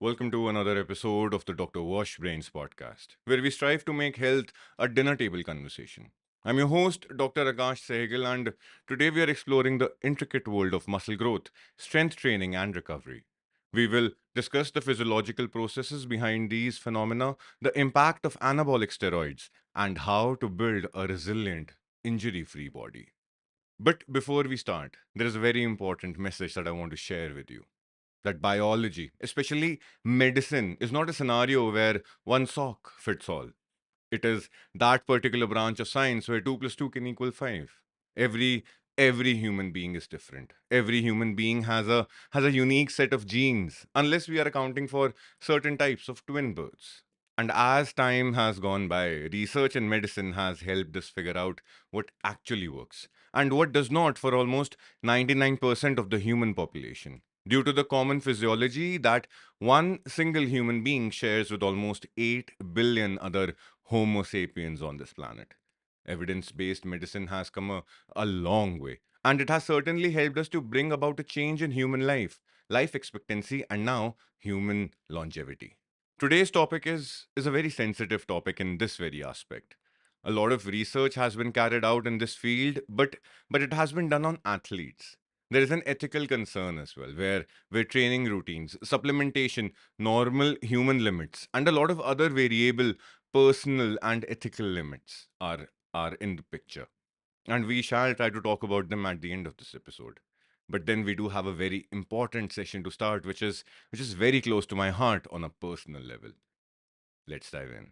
Welcome to another episode of the Dr. Wash Brains podcast, where we strive to make health a dinner table conversation. I'm your host, Dr. Akash Sehgal, and today we are exploring the intricate world of muscle growth, strength training, and recovery. We will discuss the physiological processes behind these phenomena, the impact of anabolic steroids, and how to build a resilient, injury free body. But before we start, there is a very important message that I want to share with you that biology, especially medicine, is not a scenario where one sock fits all. It is that particular branch of science where 2 plus 2 can equal 5. Every every human being is different. Every human being has a unique set of genes, unless we are accounting for certain types of twin births. And as time has gone by, research in medicine has helped us figure out what actually works and what does not for almost 99% of the human population, due to the common physiology that one single human being shares with almost 8 billion other Homo sapiens on this planet. Evidence based medicine has come a long way, and it has certainly helped us to bring about a change in human life, life expectancy, and now human longevity. Today's topic is a very sensitive topic in this very aspect. A lot of research has been carried out in this field, but it has been done on athletes. There is an ethical concern as well, where training routines, supplementation, normal human limits, and a lot of other variable personal and ethical limits are in the picture. And we shall try to talk about them at the end of this episode. But then we do have a very important session to start, which is very close to my heart on a personal level. Let's dive in.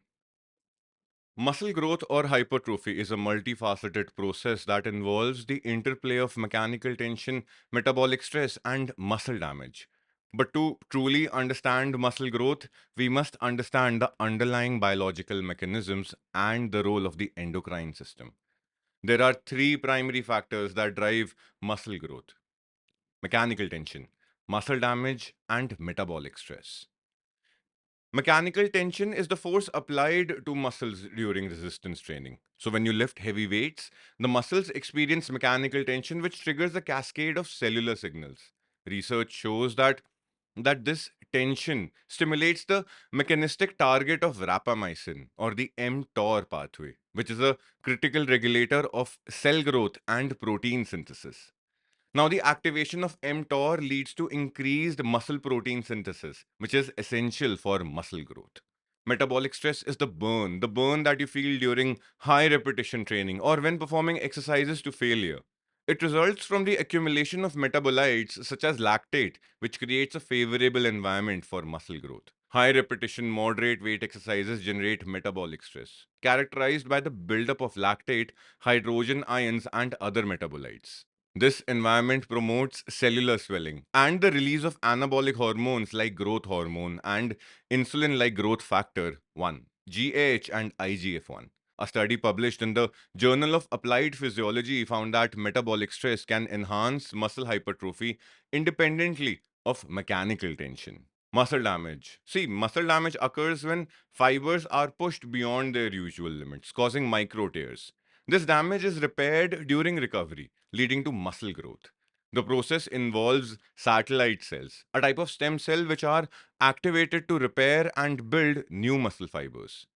Muscle growth or hypertrophy is a multifaceted process that involves the interplay of mechanical tension, metabolic stress, and muscle damage. But to truly understand muscle growth, we must understand the underlying biological mechanisms and the role of the endocrine system. There are three primary factors that drive muscle growth: mechanical tension, muscle damage, and metabolic stress. Mechanical tension is the force applied to muscles during resistance training. So, when you lift heavy weights, the muscles experience mechanical tension, which triggers a cascade of cellular signals. Research shows that this tension stimulates the mechanistic target of rapamycin, or the mTOR pathway, which is a critical regulator of cell growth and protein synthesis. Now, the activation of mTOR leads to increased muscle protein synthesis, which is essential for muscle growth. Metabolic stress is the burn that you feel during high repetition training or when performing exercises to failure. It results from the accumulation of metabolites such as lactate, which creates a favorable environment for muscle growth. High repetition, moderate weight exercises generate metabolic stress, characterized by the buildup of lactate, hydrogen ions, and other metabolites. This environment promotes cellular swelling and the release of anabolic hormones like growth hormone and insulin like growth factor 1, GAH and IGF-1. A study published in the Journal of Applied Physiology found that metabolic stress can enhance muscle hypertrophy independently of mechanical tension. Muscle damage. See, muscle damage occurs when fibers are pushed beyond their usual limits, causing micro tears. This damage is repaired during recovery, leading to muscle growth. The process involves satellite cells, a type of stem cell which are activated to repair and build new muscle fibers.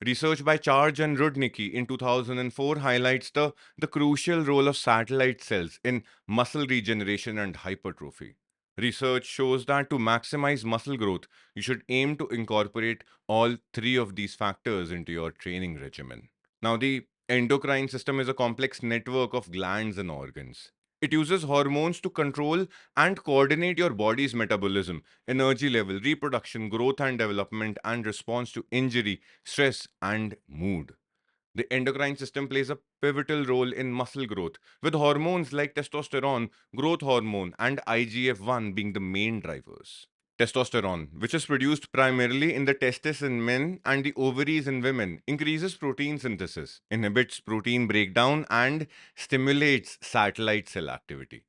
Research by Charge and Rudnicki in 2004 highlights the crucial role of satellite cells in muscle regeneration and hypertrophy. Research shows that to maximize muscle growth, you should aim to incorporate all three of these factors into your training regimen. Now, the endocrine system is a complex network of glands and organs. It uses hormones to control and coordinate your body's metabolism, energy level, reproduction, growth and development, and response to injury, stress, and mood. The endocrine system plays a pivotal role in muscle growth, with hormones like testosterone, growth hormone, and IGF-1 being the main drivers. Testosterone, which is produced primarily in the testes in men and the ovaries in women, increases protein synthesis, inhibits protein breakdown, and stimulates satellite cell activity.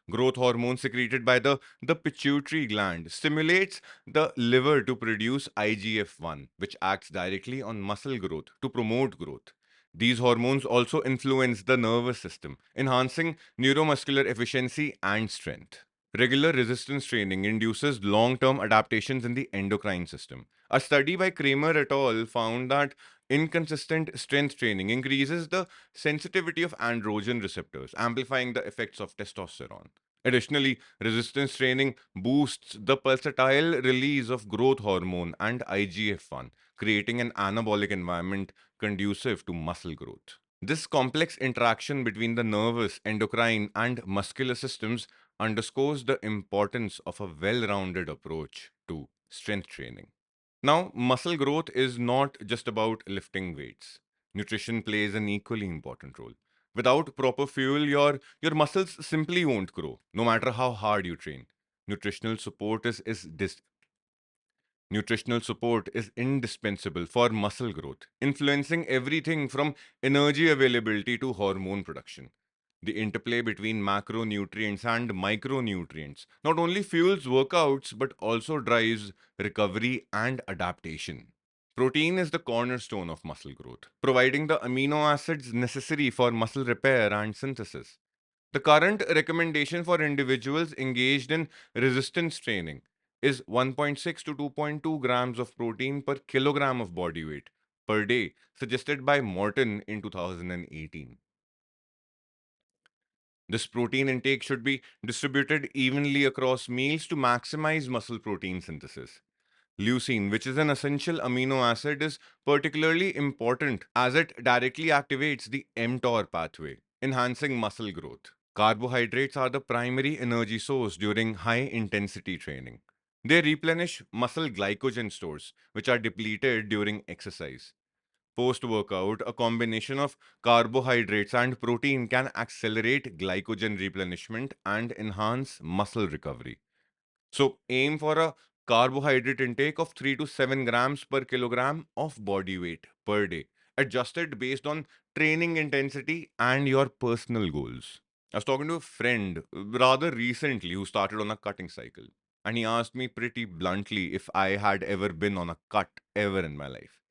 Growth hormone secreted by the pituitary gland stimulates the liver to produce IGF-1, which acts directly on muscle growth to promote growth. These hormones also influence the nervous system, enhancing neuromuscular efficiency and strength. Regular resistance training induces long term adaptations in the endocrine system. A study by Kramer et al. Found that inconsistent strength training increases the sensitivity of androgen receptors, amplifying the effects of testosterone. Additionally, resistance training boosts the pulsatile release of growth hormone and IGF-1, creating an anabolic environment conducive to muscle growth. This complex interaction between the nervous, endocrine, and muscular systems underscores the importance of a well rounded approach to strength training. Now, muscle growth is not just about lifting weights. Nutrition plays an equally important role. Without proper fuel, your muscles simply won't grow, no matter how hard you train. Nutritional support Nutritional support is indispensable for muscle growth, influencing everything from energy availability to hormone production. The interplay between macronutrients and micronutrients not only fuels workouts but also drives recovery and adaptation. Protein is the cornerstone of muscle growth, providing the amino acids necessary for muscle repair and synthesis. The current recommendation for individuals engaged in resistance training is 1.6 to 2.2 grams of protein per kilogram of body weight per day, suggested by Morton in 2018. This protein intake should be distributed evenly across meals to maximize muscle protein synthesis. Leucine, which is an essential amino acid, is particularly important as it directly activates the mTOR pathway, enhancing muscle growth. Carbohydrates are the primary energy source during high intensity training. They replenish muscle glycogen stores, which are depleted during exercise. Post workout, a combination of carbohydrates and protein can accelerate glycogen replenishment and enhance muscle recovery. So, aim for a carbohydrate intake of 3 to 7 grams per kilogram of body weight per day, adjusted based on training intensity and your personal goals. I was talking to a friend rather recently who started on a cutting cycle, and he asked me pretty bluntly if I had ever been on a cut ever in my life.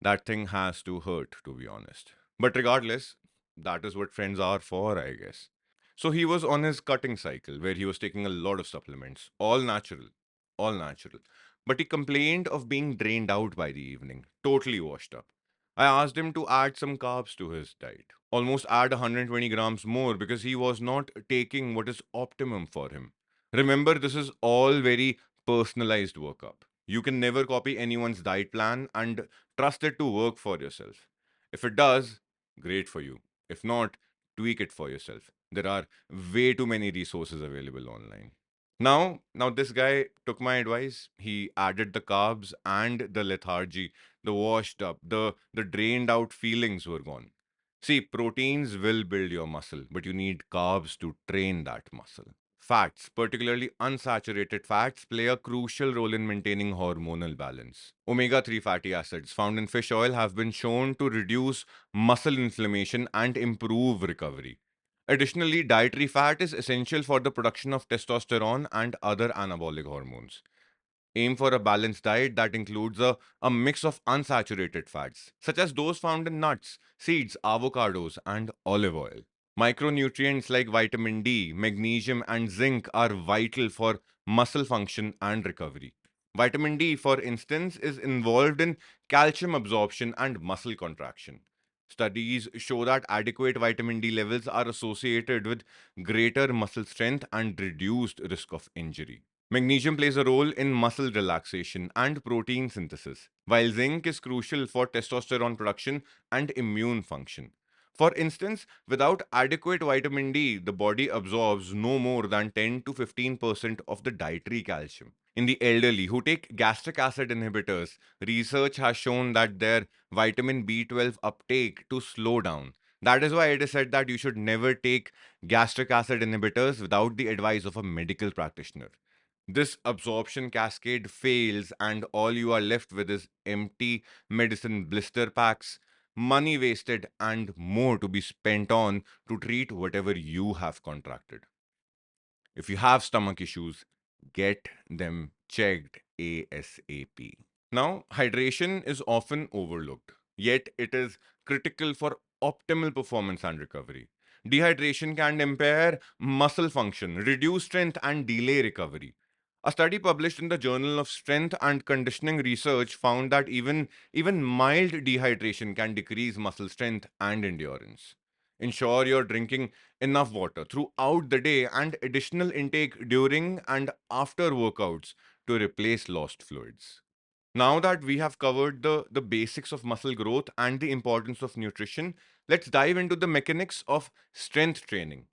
That thing has to hurt, to be honest. But regardless, that is what friends are for, I guess. So he was on his cutting cycle where he was taking a lot of supplements, all natural. But he complained of being drained out by the evening, totally washed up. I asked him to add some carbs to his diet, almost add 120 grams more because he was not taking what is optimum for him. Remember, this is all very personalized workup. You can never copy anyone's diet plan and trust it to work for yourself. If it does, great for you. If not, tweak it for yourself. There are way too many resources available online. Now this guy took my advice. He added the carbs and the lethargy, the washed up, the drained out feelings were gone. See, proteins will build your muscle, but you need carbs to train that muscle. Fats, particularly unsaturated fats, play a crucial role in maintaining hormonal balance. Omega 3 fatty acids found in fish oil have been shown to reduce muscle inflammation and improve recovery. Additionally, dietary fat is essential for the production of testosterone and other anabolic hormones. Aim for a balanced diet that includes a mix of unsaturated fats, such as those found in nuts, seeds, avocados, and olive oil. Micronutrients like vitamin D, magnesium, and zinc are vital for muscle function and recovery. Vitamin D, for instance, is involved in calcium absorption and muscle contraction. Studies show that adequate vitamin D levels are associated with greater muscle strength and reduced risk of injury. Magnesium plays a role in muscle relaxation and protein synthesis, while zinc is crucial for testosterone production and immune function. For instance, without adequate vitamin D, the body absorbs no more than 10 to 15% of the dietary calcium. In the elderly who take gastric acid inhibitors, research has shown that their vitamin B12 uptake to slow down. That is why it is said that you should never take gastric acid inhibitors without the advice of a medical practitioner. This absorption cascade fails, and all you are left with is empty medicine blister packs, money wasted, and more to be spent on to treat whatever you have contracted. If you have stomach issues, get them checked ASAP. Now, hydration is often overlooked, yet it is critical for optimal performance and recovery. Dehydration can impair muscle function, reduce strength, and delay recovery. A study published in the Journal of Strength and Conditioning Research found that even mild dehydration can decrease muscle strength and endurance. Ensure you're drinking enough water throughout the day and additional intake during and after workouts to replace lost fluids. Now that we have covered the basics of muscle growth and the importance of nutrition, let's dive into the mechanics of strength training.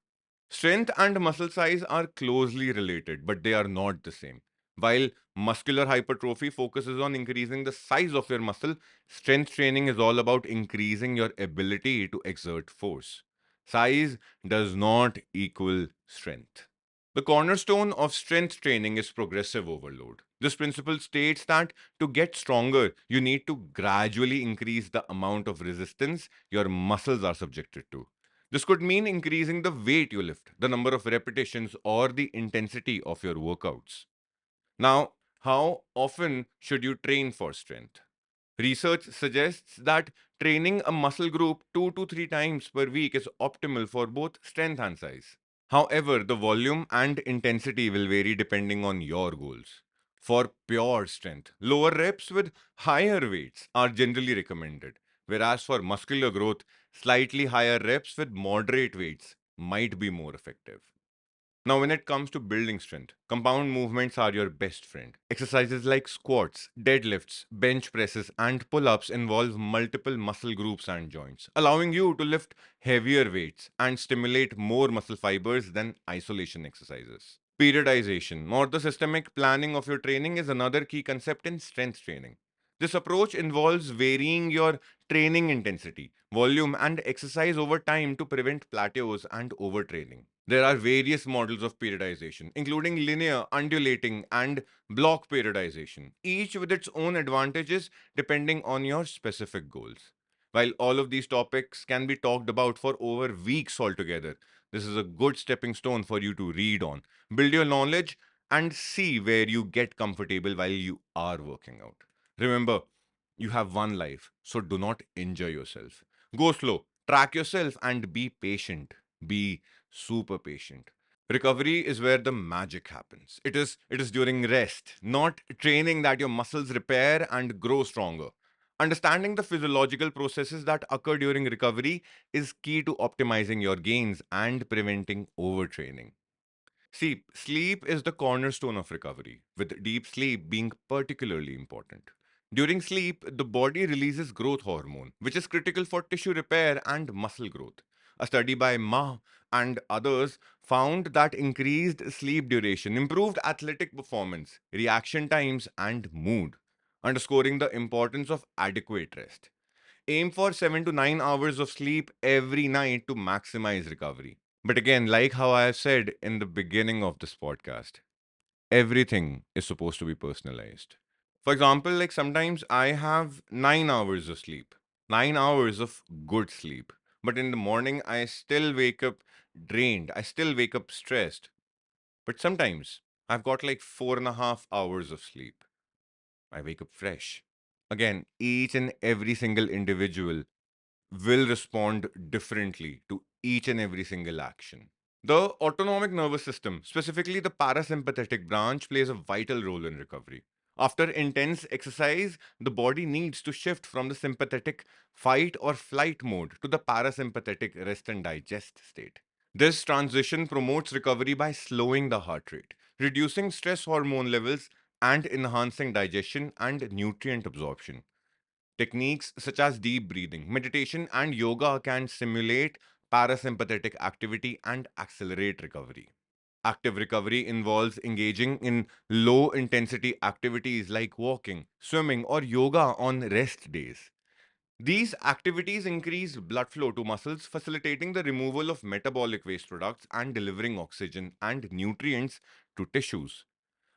Strength and muscle size are closely related, but they are not the same. While muscular hypertrophy focuses on increasing the size of your muscle, strength training is all about increasing your ability to exert force. Size does not equal strength. The cornerstone of strength training is progressive overload. This principle states that to get stronger, you need to gradually increase the amount of resistance your muscles are subjected to. This could mean increasing the weight you lift, the number of repetitions, or the intensity of your workouts. Now, how often should you train for strength? Research suggests that training a muscle group 2 to 3 times per week is optimal for both strength and size. However, the volume and intensity will vary depending on your goals. For pure strength, lower reps with higher weights are generally recommended, whereas for muscular growth, slightly higher reps with moderate weights might be more effective. Now, when it comes to building strength, compound movements are your best friend. Exercises like squats, deadlifts, bench presses, and pull ups involve multiple muscle groups and joints, allowing you to lift heavier weights and stimulate more muscle fibers than isolation exercises. Periodization, or the systemic planning of your training, is another key concept in strength training. This approach involves varying your training intensity, volume, and exercise over time to prevent plateaus and overtraining. There are various models of periodization, including linear, undulating, and block periodization, each with its own advantages depending on your specific goals. While all of these topics can be talked about for over weeks altogether, this is a good stepping stone for you to read on, build your knowledge, and see where you get comfortable while you are working out. Remember, you have one life, so do not injure yourself. Go slow, track yourself, and be patient. Be super patient. Recovery is where the magic happens. It is during rest, not training, that your muscles repair and grow stronger. Understanding the physiological processes that occur during recovery is key to optimizing your gains and preventing overtraining. See, sleep is the cornerstone of recovery, with deep sleep being particularly important. During sleep, the body releases growth hormone, which is critical for tissue repair and muscle growth. A study by Ma and others found that increased sleep duration improved athletic performance, reaction times, and mood, underscoring the importance of adequate rest. Aim for 7 to 9 hours of sleep every night to maximize recovery. But again, like how I have said in the beginning of this podcast, everything is supposed to be personalized. For example, like sometimes I have 9 hours of sleep, 9 hours of good sleep. But in the morning, I still wake up drained. I still wake up stressed. But sometimes I've got like 4.5 hours of sleep. I wake up fresh. Again, each and every single individual will respond differently to each and every single action. The autonomic nervous system, specifically the parasympathetic branch, plays a vital role in recovery. After intense exercise, the body needs to shift from the sympathetic fight or flight mode to the parasympathetic rest and digest state. This transition promotes recovery by slowing the heart rate, reducing stress hormone levels, and enhancing digestion and nutrient absorption. Techniques such as deep breathing, meditation, and yoga can simulate parasympathetic activity and accelerate recovery. Active recovery involves engaging in low intensity activities like walking, swimming, or yoga on rest days. These activities increase blood flow to muscles, facilitating the removal of metabolic waste products and delivering oxygen and nutrients to tissues.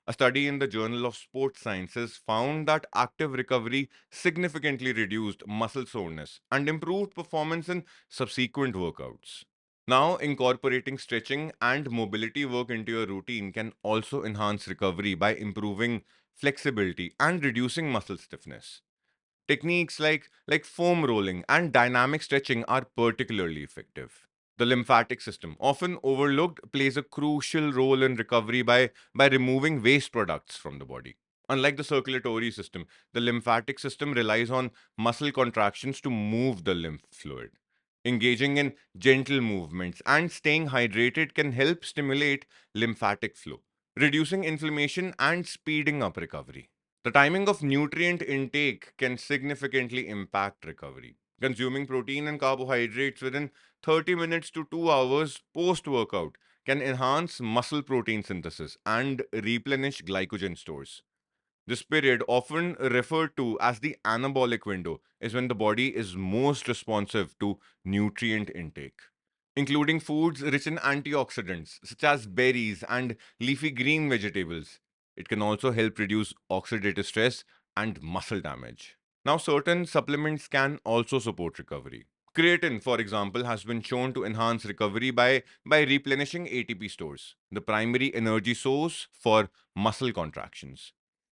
A study in the Journal of Sports Sciences found that active recovery significantly reduced muscle soreness and improved performance in subsequent workouts. Now, incorporating stretching and mobility work into your routine can also enhance recovery by improving flexibility and reducing muscle stiffness. Techniques like foam rolling and dynamic stretching are particularly effective. The lymphatic system, often overlooked, plays a crucial role in recovery by removing waste products from the body. Unlike the circulatory system, the lymphatic system relies on muscle contractions to move the lymph fluid. Engaging in gentle movements and staying hydrated can help stimulate lymphatic flow, reducing inflammation and speeding up recovery. The timing of nutrient intake can significantly impact recovery. Consuming protein and carbohydrates within 30 minutes to 2 hours post workout can enhance muscle protein synthesis and replenish glycogen stores. This period, often referred to as the anabolic window, is when the body is most responsive to nutrient intake, including foods rich in antioxidants such as berries and leafy green vegetables. It can also help reduce oxidative stress and muscle damage. Now, certain supplements can also support recovery. Creatine, for example, has been shown to enhance recovery by replenishing ATP stores, the primary energy source for muscle contractions.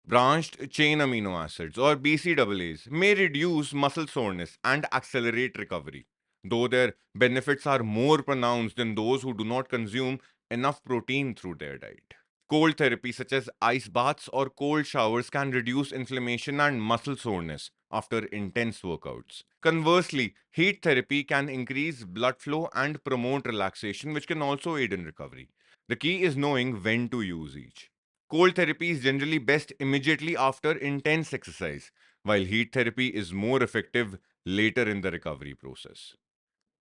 Branched chain amino acids or BCAAs may reduce muscle soreness and accelerate recovery, though their benefits are more pronounced in those who do not consume enough protein through their diet. Cold therapy, such as ice baths or cold showers, can reduce inflammation and muscle soreness after intense workouts. Conversely, heat therapy can increase blood flow and promote relaxation, which can also aid in recovery. The key is knowing when to use each. Cold therapy is generally best immediately after intense exercise, while heat therapy is more effective later in the recovery process.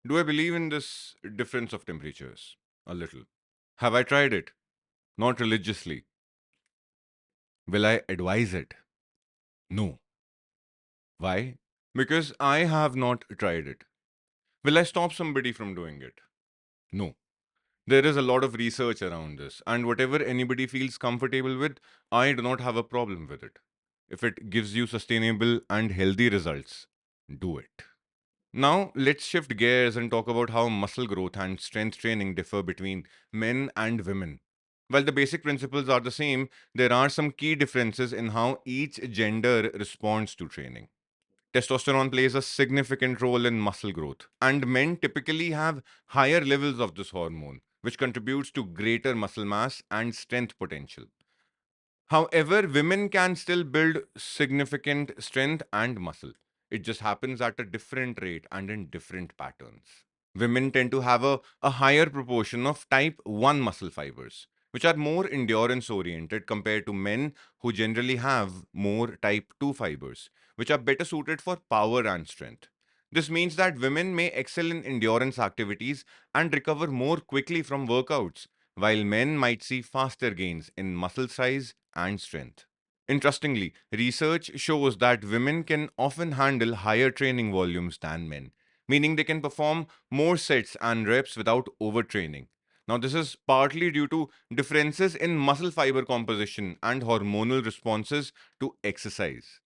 Do I believe in this difference of temperatures? A little. Have I tried it? Not religiously. Will I advise it? No. Why? Because I have not tried it. Will I stop somebody from doing it? No. There is a lot of research around this, and whatever anybody feels comfortable with, I do not have a problem with it. If it gives you sustainable and healthy results, do it. Now, let's shift gears and talk about how muscle growth and strength training differ between men and women. While the basic principles are the same, there are some key differences in how each gender responds to training. Testosterone plays a significant role in muscle growth, and men typically have higher levels of this hormone, which contributes to greater muscle mass and strength potential. However, women can still build significant strength and muscle. It just happens at a different rate and in different patterns. Women tend to have a higher proportion of type 1 muscle fibers, which are more endurance oriented compared to men who generally have more type 2 fibers, which are better suited for power and strength. This means that women may excel in endurance activities and recover more quickly from workouts, while men might see faster gains in muscle size and strength. Interestingly, research shows that women can often handle higher training volumes than men, meaning they can perform more sets and reps without overtraining. Now, this is partly due to differences in muscle fiber composition and hormonal responses to exercise.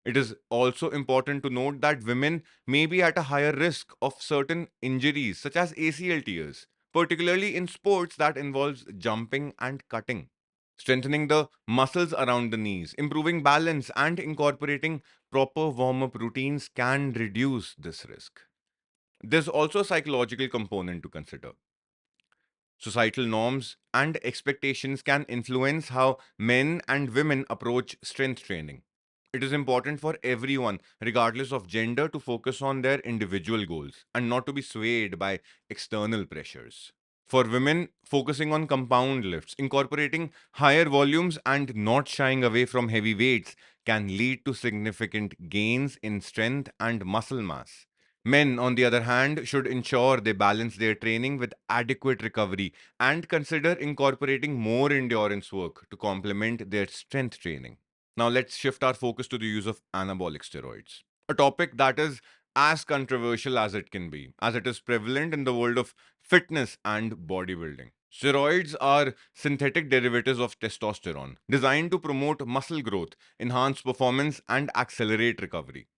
It is also important to note that women may be at a higher risk of certain injuries, such as ACL tears, particularly in sports that involves jumping and cutting. Strengthening the muscles around the knees, improving balance, and incorporating proper warm up routines can reduce this risk. There's also a psychological component to consider. Societal norms and expectations can influence how men and women approach strength training. It is important for everyone, regardless of gender, to focus on their individual goals and not to be swayed by external pressures. For women, focusing on compound lifts, incorporating higher volumes, and not shying away from heavy weights can lead to significant gains in strength and muscle mass. Men, on the other hand, should ensure they balance their training with adequate recovery and consider incorporating more endurance work to complement their strength training. Now, let's shift our focus to the use of anabolic steroids, a topic that is as controversial as it can be, as it is prevalent in the world of fitness and bodybuilding. Steroids are synthetic derivatives of testosterone designed to promote muscle growth, enhance performance, and accelerate recovery.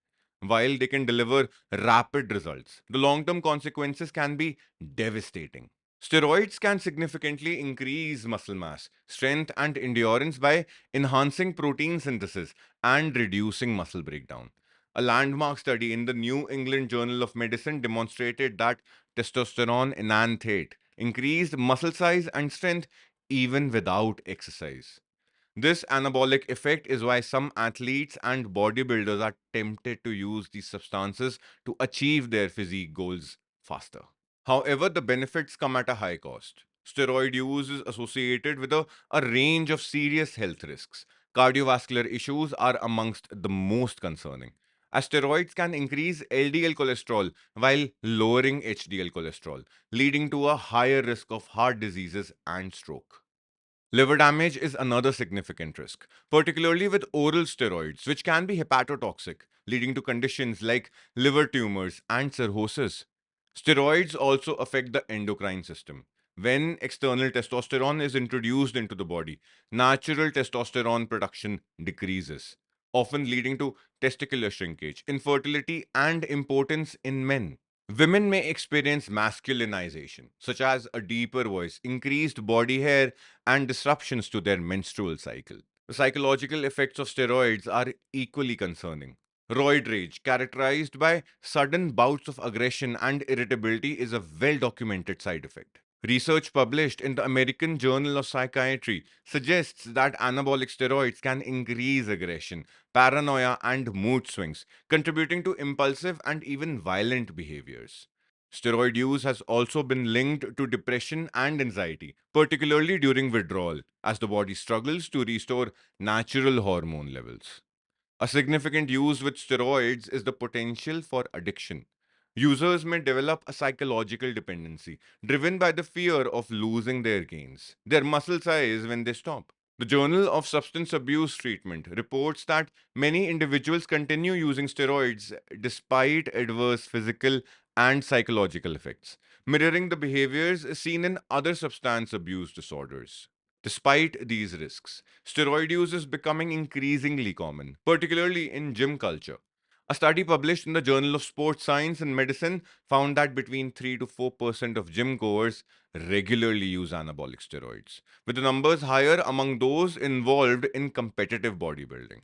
While they can deliver rapid results, the long term consequences can be devastating. Steroids can significantly increase muscle mass, strength, and endurance by enhancing protein synthesis and reducing muscle breakdown. A landmark study in the New England Journal of Medicine demonstrated that testosterone enanthate increased muscle size and strength even without exercise. This anabolic effect is why some athletes and bodybuilders are tempted to use these substances to achieve their physique goals faster. However, the benefits come at a high cost. Steroid use is associated with a range of serious health risks. Cardiovascular issues are amongst the most concerning, as steroids can increase LDL cholesterol while lowering HDL cholesterol, leading to a higher risk of heart diseases and stroke. Liver damage is another significant risk, particularly with oral steroids, which can be hepatotoxic, leading to conditions like liver tumors and cirrhosis. Steroids also affect the endocrine system. When external testosterone is introduced into the body, natural testosterone production decreases, often leading to testicular shrinkage, infertility, and impotence in men. Women may experience masculinization, such as a deeper voice, increased body hair, and disruptions to their menstrual cycle. The psychological effects of steroids are equally concerning. Roid rage, characterized by sudden bouts of aggression and irritability, is a well documented side effect. Research published in the American Journal of Psychiatry suggests that anabolic steroids can increase aggression, paranoia, and mood swings, contributing to impulsive and even violent behaviors. Steroid use has also been linked to depression and anxiety, particularly during withdrawal, as the body struggles to restore natural hormone levels. A significant use with steroids is the potential for addiction. Users may develop a psychological dependency driven by the fear of losing their gains, their muscle size when they stop. The Journal of Substance Abuse Treatment reports that many individuals continue using steroids despite adverse physical and psychological effects, mirroring the behaviors seen in other substance abuse disorders. Despite these risks, steroid use is becoming increasingly common, particularly in gym culture. A study published in the Journal of Sports Science and Medicine found that between 3 to 4% of gym goers regularly use anabolic steroids, with the numbers higher among those involved in competitive bodybuilding.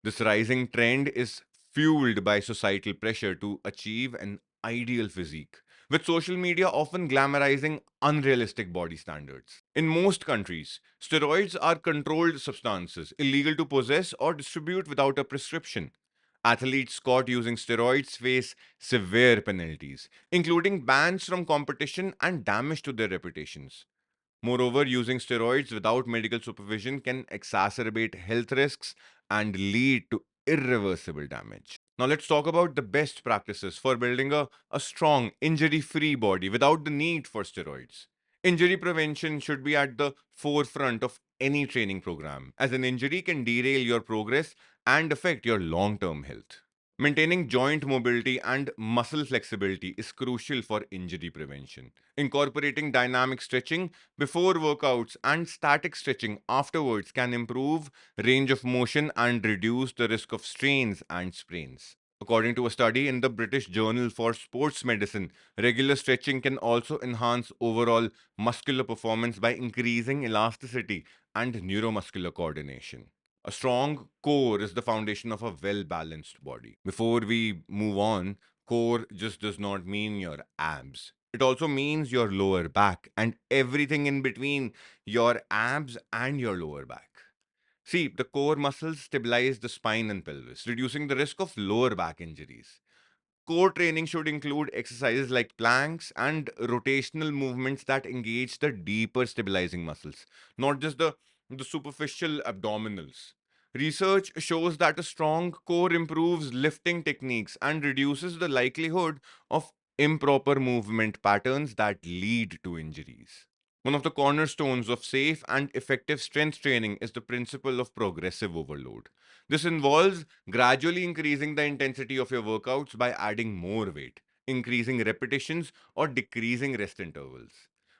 This rising trend is fueled by societal pressure to achieve an ideal physique, with social media often glamorizing unrealistic body standards. In most countries, steroids are controlled substances, illegal to possess or distribute without a prescription. Athletes caught using steroids face severe penalties, including bans from competition and damage to their reputations. Moreover, using steroids without medical supervision can exacerbate health risks and lead to irreversible damage. Now, let's talk about the best practices for building a strong, injury free body without the need for steroids. Injury prevention should be at the forefront of any training program, as an injury can derail your progress and affect your long term health. Maintaining joint mobility and muscle flexibility is crucial for injury prevention. Incorporating dynamic stretching before workouts and static stretching afterwards can improve range of motion and reduce the risk of strains and sprains. According to a study in the British Journal for Sports Medicine, regular stretching can also enhance overall muscular performance by increasing elasticity and neuromuscular coordination. A strong core is the foundation of a well balanced body. Before we move on, core just does not mean your abs. It also means your lower back and everything in between your abs and your lower back. See, the core muscles stabilize the spine and pelvis, reducing the risk of lower back injuries. Core training should include exercises like planks and rotational movements that engage the deeper stabilizing muscles, not just the superficial abdominals. Research shows that a strong core improves lifting techniques and reduces the likelihood of improper movement patterns that lead to injuries. One of the cornerstones of safe and effective strength training is the principle of progressive overload. This involves gradually increasing the intensity of your workouts by adding more weight, increasing repetitions, or decreasing rest intervals.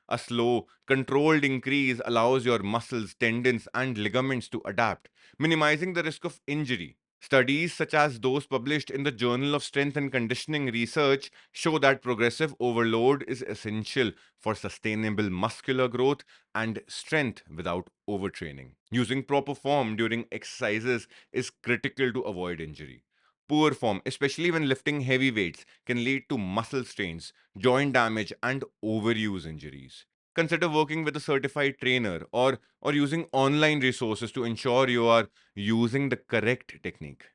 A slow, controlled increase allows your muscles, tendons, and ligaments to adapt, minimizing the risk of injury. Studies such as those published in the Journal of Strength and Conditioning Research show that progressive overload is essential for sustainable muscular growth and strength without overtraining. Using proper form during exercises is critical to avoid injury. Poor form, especially when lifting heavy weights, can lead to muscle strains, joint damage, and overuse injuries. Consider working with a certified trainer or using online resources to ensure you are using the correct technique.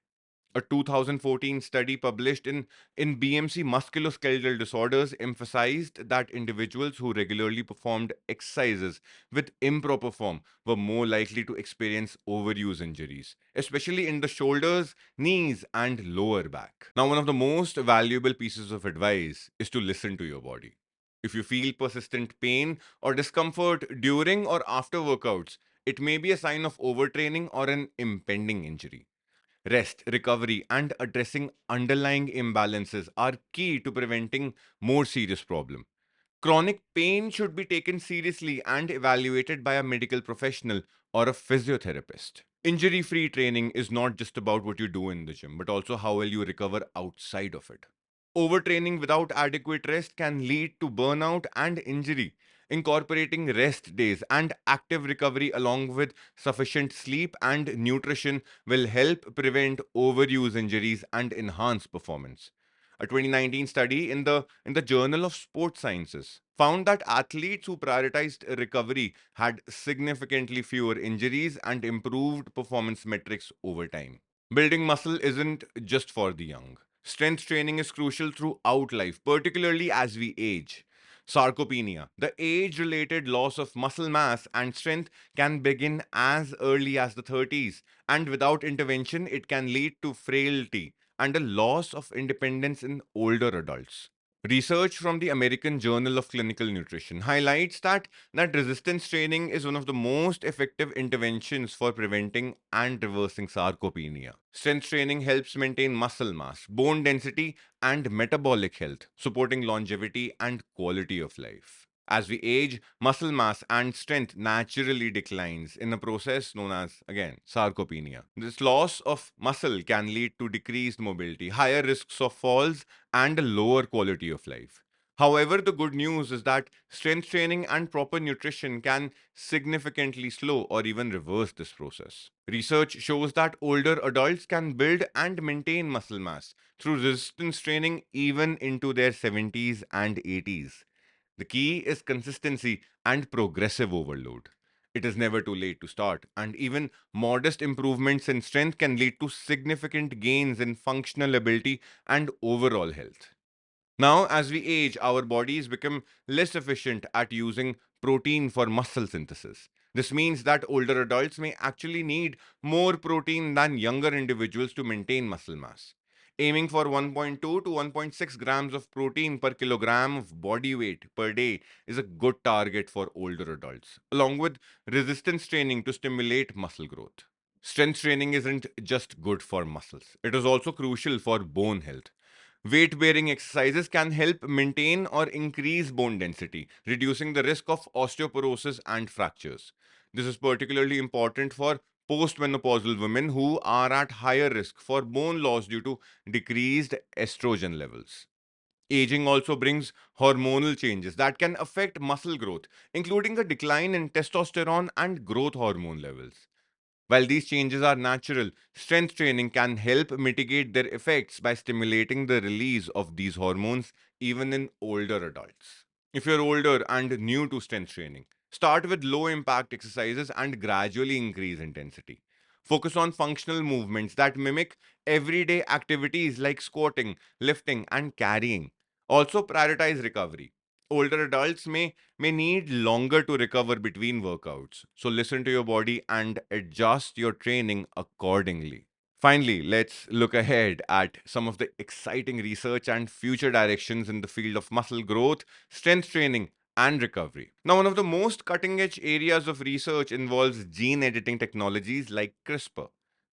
A 2014 study published in BMC Musculoskeletal Disorders emphasized that individuals who regularly performed exercises with improper form were more likely to experience overuse injuries, especially in the shoulders, knees, and lower back. Now, one of the most valuable pieces of advice is to listen to your body. If you feel persistent pain or discomfort during or after workouts, it may be a sign of overtraining or an impending injury. Rest, recovery, and addressing underlying imbalances are key to preventing more serious problems. Chronic pain should be taken seriously and evaluated by a medical professional or a physiotherapist. Injury free training is not just about what you do in the gym, but also how well you recover outside of it. Overtraining without adequate rest can lead to burnout and injury. Incorporating rest days and active recovery along with sufficient sleep and nutrition will help prevent overuse injuries and enhance performance. A 2019 study in the Journal of Sports Sciences found that athletes who prioritized recovery had significantly fewer injuries and improved performance metrics over time. Building muscle isn't just for the young. Strength training is crucial throughout life, particularly as we age. Sarcopenia, the age related loss of muscle mass and strength, can begin as early as the 30s, and without intervention, it can lead to frailty and a loss of independence in older adults. Research from the American Journal of Clinical Nutrition highlights that resistance training is one of the most effective interventions for preventing and reversing sarcopenia. Strength training helps maintain muscle mass, bone density, and metabolic health, supporting longevity and quality of life. As we age, muscle mass and strength naturally declines in a process known as, again, sarcopenia. This loss of muscle can lead to decreased mobility, higher risks of falls, and a lower quality of life. However, the good news is that strength training and proper nutrition can significantly slow or even reverse this process. Research shows that older adults can build and maintain muscle mass through resistance training even into their 70s and 80s. The key is consistency and progressive overload. It is never too late to start, and even modest improvements in strength can lead to significant gains in functional ability and overall health. Now, as we age, our bodies become less efficient at using protein for muscle synthesis. This means that older adults may actually need more protein than younger individuals to maintain muscle mass. Aiming for 1.2 to 1.6 grams of protein per kilogram of body weight per day is a good target for older adults, along with resistance training to stimulate muscle growth. Strength training isn't just good for muscles, it is also crucial for bone health. Weight bearing exercises can help maintain or increase bone density, reducing the risk of osteoporosis and fractures. This is particularly important for postmenopausal women who are at higher risk for bone loss due to decreased estrogen levels. Aging also brings hormonal changes that can affect muscle growth, including a decline in testosterone and growth hormone levels. While these changes are natural, strength training can help mitigate their effects by stimulating the release of these hormones even in older adults. If you're older and new to strength training, start with low impact exercises and gradually increase intensity. Focus on functional movements that mimic everyday activities like squatting, lifting, and carrying. Also, prioritize recovery. Older adults may need longer to recover between workouts. So listen to your body and adjust your training accordingly. Finally, let's look ahead at some of the exciting research and future directions in the field of muscle growth, strength training, and recovery. Now, one of the most cutting edge areas of research involves gene editing technologies like CRISPR.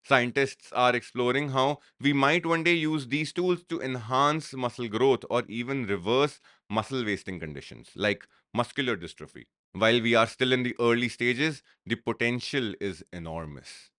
Scientists are exploring how we might one day use these tools to enhance muscle growth or even reverse muscle wasting conditions like muscular dystrophy. While we are still in the early stages, the potential is enormous.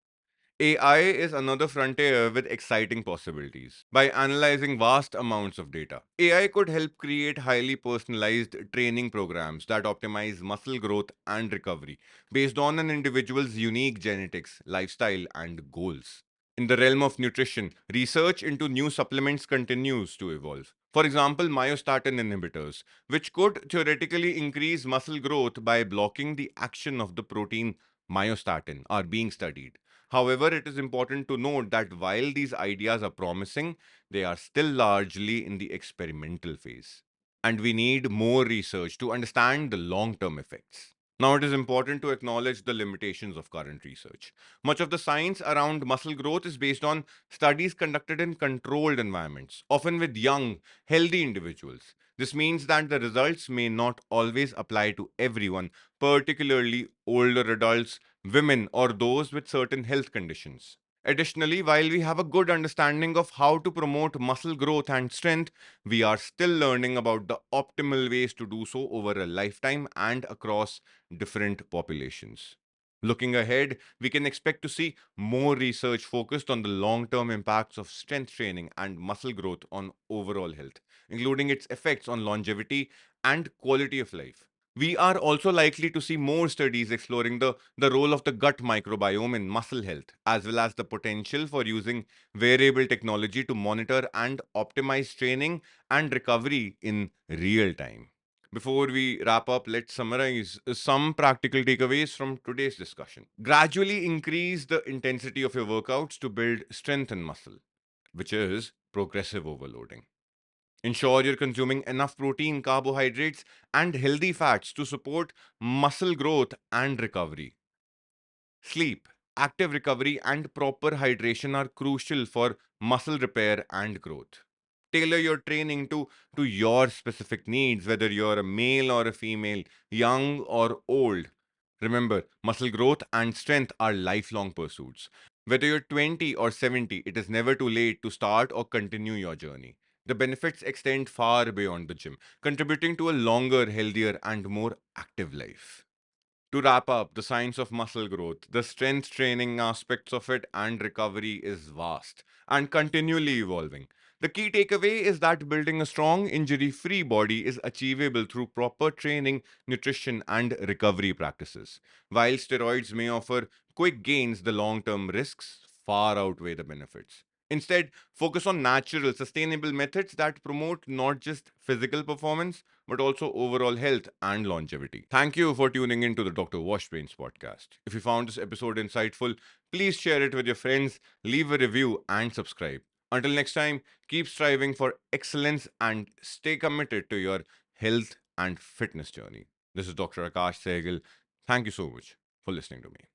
AI is another frontier with exciting possibilities. By analyzing vast amounts of data, AI could help create highly personalized training programs that optimize muscle growth and recovery based on an individual's unique genetics, lifestyle, and goals. In the realm of nutrition, research into new supplements continues to evolve. For example, myostatin inhibitors, which could theoretically increase muscle growth by blocking the action of the protein myostatin, are being studied. However, it is important to note that while these ideas are promising, they are still largely in the experimental phase. And we need more research to understand the long term effects. Now, it is important to acknowledge the limitations of current research. Much of the science around muscle growth is based on studies conducted in controlled environments, often with young, healthy individuals. This means that the results may not always apply to everyone, particularly older adults, women, or those with certain health conditions. Additionally, while we have a good understanding of how to promote muscle growth and strength, we are still learning about the optimal ways to do so over a lifetime and across different populations. Looking ahead, we can expect to see more research focused on the long term impacts of strength training and muscle growth on overall health, including its effects on longevity and quality of life. We are also likely to see more studies exploring the role of the gut microbiome in muscle health, as well as the potential for using wearable technology to monitor and optimize training and recovery in real time. Before we wrap up, let's summarize some practical takeaways from today's discussion. Gradually increase the intensity of your workouts to build strength and muscle, which is progressive overloading. Ensure you're consuming enough protein, carbohydrates, and healthy fats to support muscle growth and recovery. Sleep, active recovery, and proper hydration are crucial for muscle repair and growth. Tailor your training to your specific needs, whether you're a male or a female, young or old. Remember, muscle growth and strength are lifelong pursuits. Whether you're 20 or 70, it is never too late to start or continue your journey. The benefits extend far beyond the gym, contributing to a longer, healthier, and more active life. To wrap up, the science of muscle growth, the strength training aspects of it, and recovery is vast and continually evolving. The key takeaway is that building a strong, injury free body is achievable through proper training, nutrition, and recovery practices. While steroids may offer quick gains, the long term risks far outweigh the benefits. Instead, focus on natural, sustainable methods that promote not just physical performance but also overall health and longevity. Thank you for tuning in to the Dr. Washbrains podcast. If you found this episode insightful, please share it with your friends, leave a review, and subscribe. Until next time, keep striving for excellence and stay committed to your health and fitness journey. This is Dr. Akash Sehgal. Thank you so much for listening to me.